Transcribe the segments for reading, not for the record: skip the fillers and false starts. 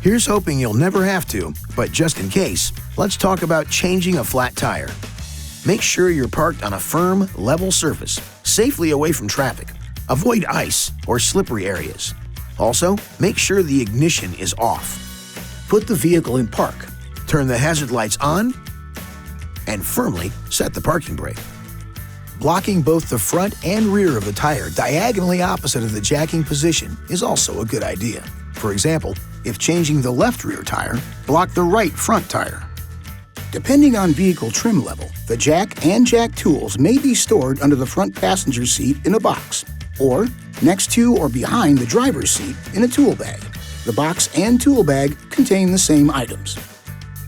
Here's hoping you'll never have to, but just in case, let's talk about changing a flat tire. Make sure you're parked on a firm, level surface, safely away from traffic. Avoid ice or slippery areas. Also, make sure the ignition is off. Put the vehicle in park, turn the hazard lights on, and firmly set the parking brake. Blocking both the front and rear of the tire diagonally opposite of the jacking position is also a good idea. For example, if changing the left rear tire, block the right front tire. Depending on vehicle trim level, the jack and jack tools may be stored under the front passenger seat in a box, or next to or behind the driver's seat in a tool bag. The box and tool bag contain the same items.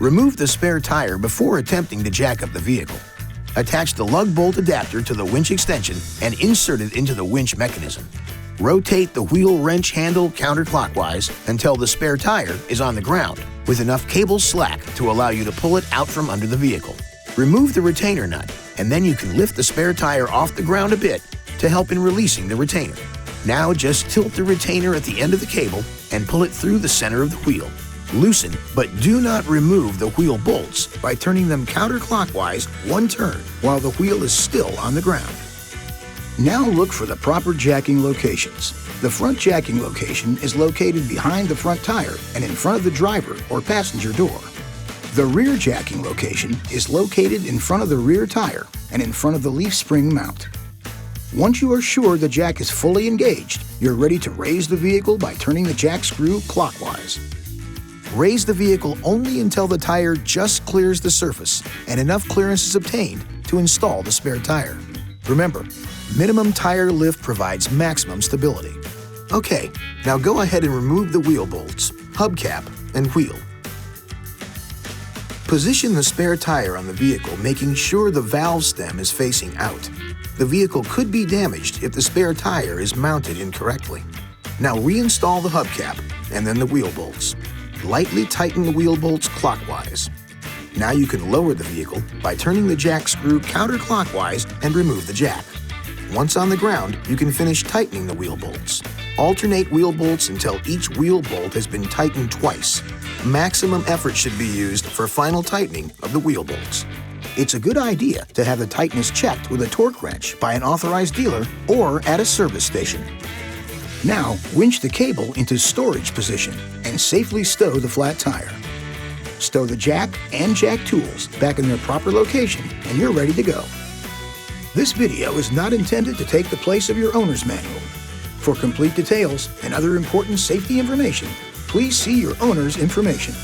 Remove the spare tire before attempting to jack up the vehicle. Attach the lug bolt adapter to the winch extension and insert it into the winch mechanism. Rotate the wheel wrench handle counterclockwise until the spare tire is on the ground, with enough cable slack to allow you to pull it out from under the vehicle. Remove the retainer nut, and then you can lift the spare tire off the ground a bit to help in releasing the retainer. Now just tilt the retainer at the end of the cable and pull it through the center of the wheel. Loosen, but do not remove the wheel bolts by turning them counterclockwise one turn while the wheel is still on the ground. Now look for the proper jacking locations. The front jacking location is located behind the front tire and in front of the driver or passenger door. The rear jacking location is located in front of the rear tire and in front of the leaf spring mount. Once you are sure the jack is fully engaged, you're ready to raise the vehicle by turning the jack screw clockwise. Raise the vehicle only until the tire just clears the surface and enough clearance is obtained to install the spare tire. Remember, minimum tire lift provides maximum stability. Okay, now go ahead and remove the wheel bolts, hubcap, and wheel. Position the spare tire on the vehicle, making sure the valve stem is facing out. The vehicle could be damaged if the spare tire is mounted incorrectly. Now reinstall the hubcap and then the wheel bolts. Lightly tighten the wheel bolts clockwise. Now you can lower the vehicle by turning the jack screw counterclockwise and remove the jack. Once on the ground, you can finish tightening the wheel bolts. Alternate wheel bolts until each wheel bolt has been tightened twice. Maximum effort should be used for final tightening of the wheel bolts. It's a good idea to have the tightness checked with a torque wrench by an authorized dealer or at a service station. Now, winch the cable into storage position and safely stow the flat tire. Stow the jack and jack tools back in their proper location and you're ready to go. This video is not intended to take the place of your owner's manual. For complete details and other important safety information, please see your owner's information.